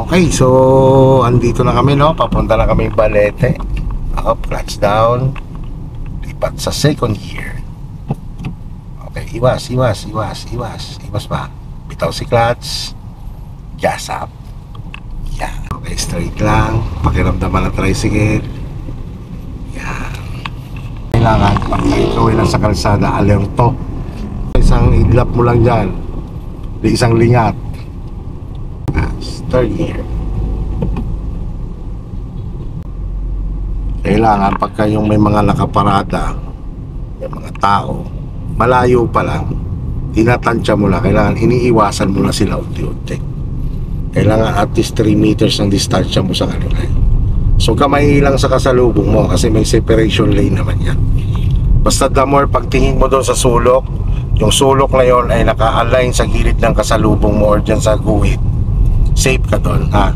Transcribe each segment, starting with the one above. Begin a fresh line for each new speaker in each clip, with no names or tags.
Okay, so andito na kami, no? Papunta na kami Balete. Up, clutch down. Lipat sa second gear. Okay, iwas pa. Bitaw si clutch. Gas up. Yan. Okay, straight lang. Pakiramdaman ng tricycle. Yan. Kailangan pag ikaw lang sa kalsada, alerto. Isang iglap mo lang dyan. Isang lingat. Third gear. Kailangan pagka yung may mga nakaparada, may mga tao, malayo pa lang, tinatansya mo lang. Kailangan iniiwasan mo na sila unti-unti. Kailangan at least 3 meters ng distansya mo sa kanila. So kamay lang sa kasalubong mo kasi may separation lane naman yan. Basta the more pagtingin mo doon sa sulok, yung sulok na yon ay naka-align sa gilid ng kasalubong mo or dyan sa guhit, safe ka doon, ha?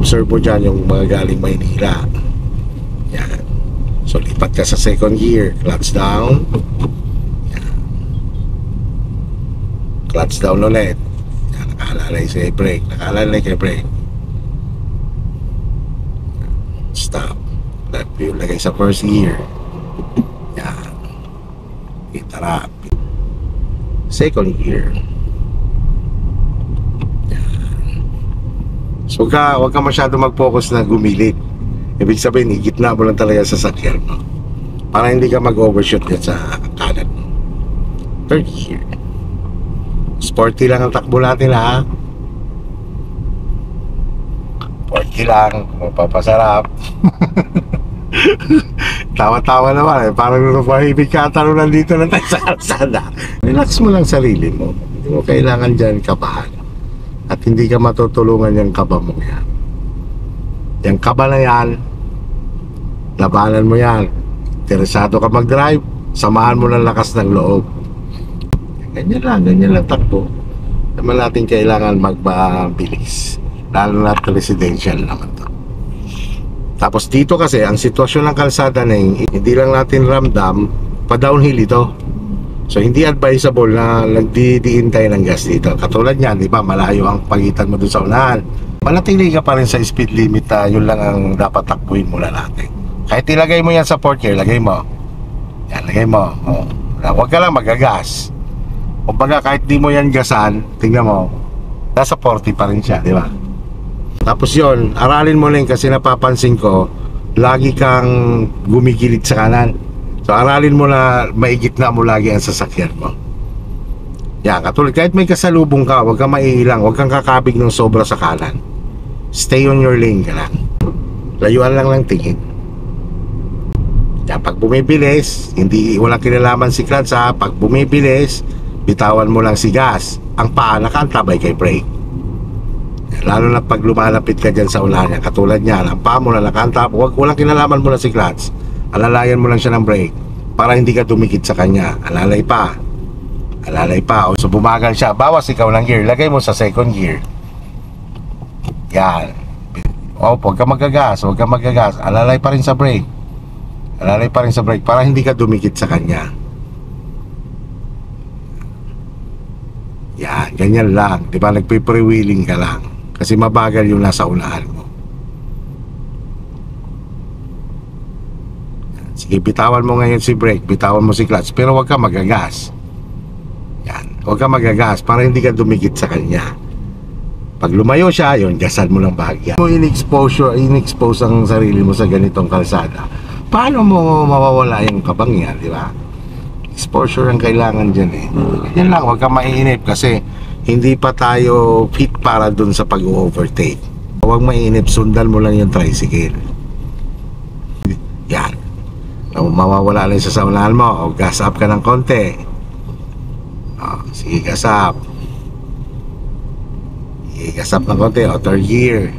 Observe mo dyan yung mga galing Maynila. Yan. So lipat ka sa second gear. Clutch down. Yan. Clutch down ulit. Yan. Nakaalalay sa brake. Nakaalalay kay brake. Stop. Left view. Lagay sa first gear. Yan. Itarap. Second gear. So huwag ka masyado mag-focus na gumilit. Ibig sabihin, igitna mo lang talaga sa sakyan mo para hindi ka mag-overshoot yan sa kanan mo. Third gear. Sporty lang ang takbo natin, ha? Sporty lang, mapapasarap. Tawa-tawa naman, eh. Parang napahibig ka, talunan dito na tayo sa kalsada. Relax mo lang sarili mo. Hindi mo kailangan dyan kabahan. At hindi ka matutulungan yung kaba mo yan. Yung kaba na yan, labanan mo yan. Interesado ka mag-drive, samahan mo ng lakas ng loob. Ganyan lang takbo. Naman natin kailangan magpabilis. Lalo na residential naman to. Tapos dito kasi, ang sitwasyon ng kalsada na yun, hindi lang natin ramdam, pa-downhill ito. So hindi advisable na nagdidiin tayo ng gas dito. Katulad niyan, di ba, malayo ang pagitan mo dun sa unahan. Manatili ka pa rin sa speed limit, yun lang ang dapat takbuhin muna natin. Kahit ilagay mo yan sa fourth gear, lagay mo. Yan, lagay mo. Oh. Huwag ka lang magagas. Kumbaga kahit di mo yan gasan, tingnan mo, nasa 40 pa rin siya, di ba? Tapos yun, aralin mo lang kasi napapansin ko, lagi kang gumigilid sa kanan. So aralin mo na maigitna mo lagi ang sasakyan mo. Yan, katulad kahit may kasalubong ka, huwag kang maiilang, huwag kang kakabig ng sobra sa kanan. Stay on your lane ka lang. Layuan lang tingin. Yan, pag bumibilis, walang kinalaman si clutch, ha. Pag bumibilis, bitawan mo lang si gas. Ang paa nakantabay kay brake. Yan, lalo na pag lumalapit ka dyan sa unahan, katulad niyan, ang paa mo na nakantabay, walang kinalaman mo na si clutch. Alalayan mo lang siya ng brake para hindi ka dumikit sa kanya. Alalay pa. O, so bumagal siya, bawas ikaw ng gear, lagay mo sa second gear. Yan. O, huwag ka magagas. Alalay pa rin sa brake. Para hindi ka dumikit sa kanya. Yan, ganyan lang. Diba, nagpe-freewheeling ka lang kasi mabagal yung nasa unahan mo. Sige, bitawan mo ngayon si brake, bitawan mo si clutch, pero huwag ka magagas. Yan, huwag ka magagas para hindi ka dumikit sa kanya. Pag lumayo siya, yun, gasan mo lang bahagya. Kung in-expose ang sarili mo sa ganitong kalsada, paano mo mawawala yung kabang yan, di ba? Exposure ang kailangan dyan, eh. Yan lang, huwag ka maiinip kasi hindi pa tayo fit para dun sa pag-overtake. Huwag maiinip, sundan mo lang yung tricycle. Yan. Mawawala lang sa saunahan mo, o gas up ka ng konti. Sige, gas up. Gas up ng konti, o third gear.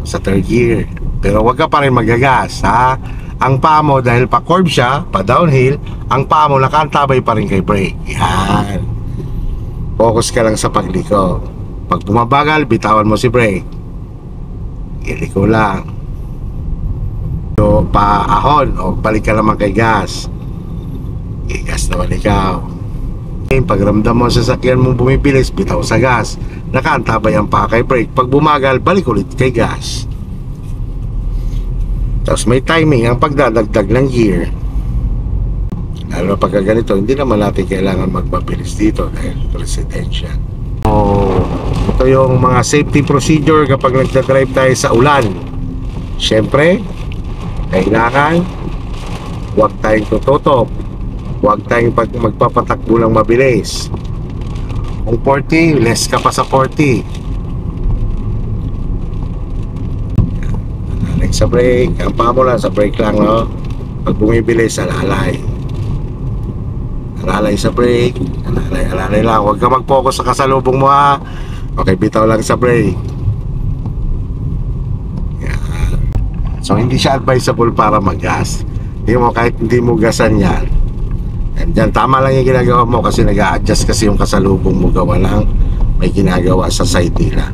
Sa third gear. Pero wag ka pa rin magagas, ha? ang paa mo dahil pa curve siya, pa downhill, ang paa mo nakaantabay pa rin kay brake. Yan. Focus ka lang sa pagliko. Pag bumabagal, bitawan mo si brake. Iliko lang. So, paahon o balik ka naman kay gas. Gas naman ikaw. Pag ramdam mo sa sasakyan mo bumibilis, bitaw sa gas. Nakaantabay ang paa kay brake. Pag bumagal, balik ulit kay gas. Tapos may timing ang pagdadagdag ng gear. Lalo pagka ganito, hindi naman natin kailangan magpabilis dito dahil residential. So, ito yung mga safety procedure kapag nagdadrive tayo sa ulan. Siyempre, kailangan huwag tayong tututok, huwag tayong magpapatakbo ng mabilis. Kung 40, less ka pa sa 40. Sa brake, ang paa mo lang sa brake lang, no? Pag bumibilis, alalay sa brake, alalay lang. Huwag ka mag-focus sa kasalubong mo, ha. Okay, bitaw lang sa brake. Yan. So hindi siya advisable para mag-gas. Hindi mo, kahit hindi mo gasan yan. And dyan, tama lang yung ginagawa mo kasi nag-a-adjust kasi yung kasalubong mo gawa lang may ginagawa sa side nila.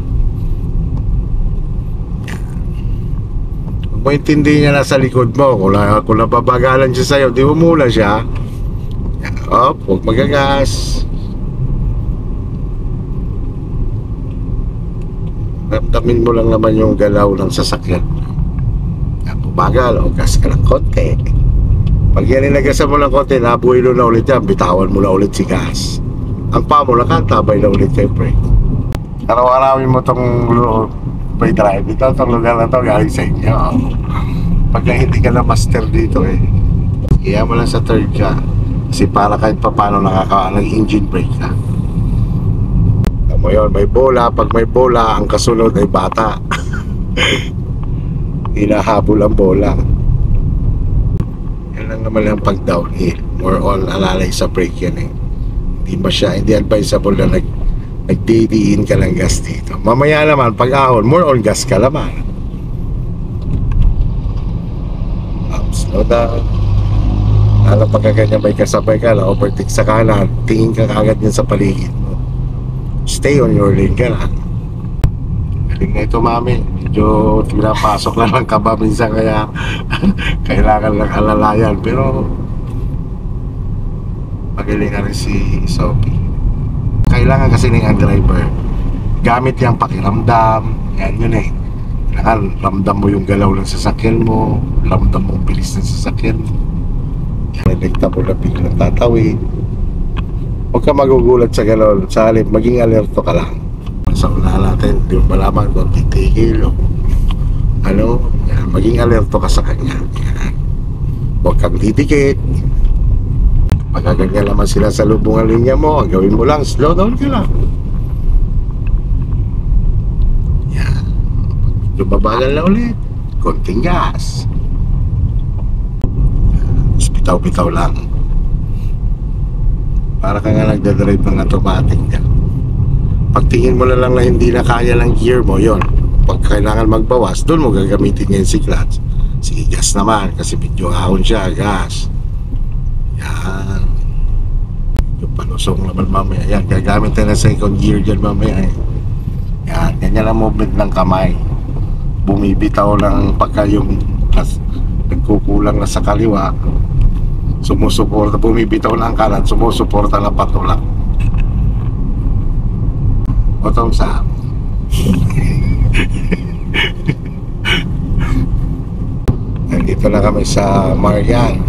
Kung intindi niya nasa likod mo, kung napabagalan siya sa'yo, di umula siya. Huwag magagas. Ramdamin mo lang naman yung galaw ng sasakyan. Bumagal o gas ka ng konti. Pag yan inagasan mo ng konti, nabuhilo na ulit yan, bitawan mo na ulit si gas. Ang paa mo nakantabay na ulit kay brake. Araw-arawin mo itong may drive. Itong lugar na ito galing sa inyo. Pagka hindi ka na master dito kaya mo lang sa third ka. Kasi para kahit pa paano nakakawa ng engine brake ka. Alam mo yun, may bola. Pag may bola, ang kasunod ay bata. Hinahabol ang bola. Yan lang naman ang pag downhill. More on alalay sa brake yan Hindi advisable na nagdidiin ka ng gas dito. Mamaya naman, pag ahon, more on gas ka naman. Slow down. Lalo pagka ganyan may kasabay ka na overtake sa kanan, tingin ka kagad yan sa paligid mo. Stay on your lane ka lang. Galing na ito, mami. Medyo pinapasok lang ng kaba minsan kaya kailangan lang alalayan. Pero magaling na rin si Sophie. Kailangan kasi ng driver gamit yung pakiramdam. Yan yun kailangan ramdam mo yung galaw ng sasakyan mo, ramdam mo yung bilis ng sasakyan mo. Nalekta mo na biglang tatawid. Huwag ka magugulat sa galaw. Sa halip, maging alerto ka lang. Sa una natin, di mo malaman kung titigil o yan, maging alerto ka sa kanya. Yan. Huwag kang didikit. Pagkaganyan naman sila sa lubong ng linya mo, ang gawin mo lang, slow down ka lang. Yan. Pag mabagal na ulit, konting gas. Tapos bitaw-bitaw lang. Para ka nga nagdadrive ng automatic ka. Pagtingin mo na lang na hindi na kaya ng gear mo, yon. Pag kailangan magbawas, doon mo gagamitin ngayon si clutch. Sige, gas naman, kasi medyo ahon siya, gas. Yan. Yung palusong naman mamaya. Yan, gagamit tayo ng second gear dyan mamaya Yan, ganyan ang movement ng kamay. Bumibitaw lang pagka yung nagkukulang na sa kaliwa, sumusuporta, bumibitaw na ang kanan, sumusuporta na patulak. Otong sa nandito na kami sa Marian.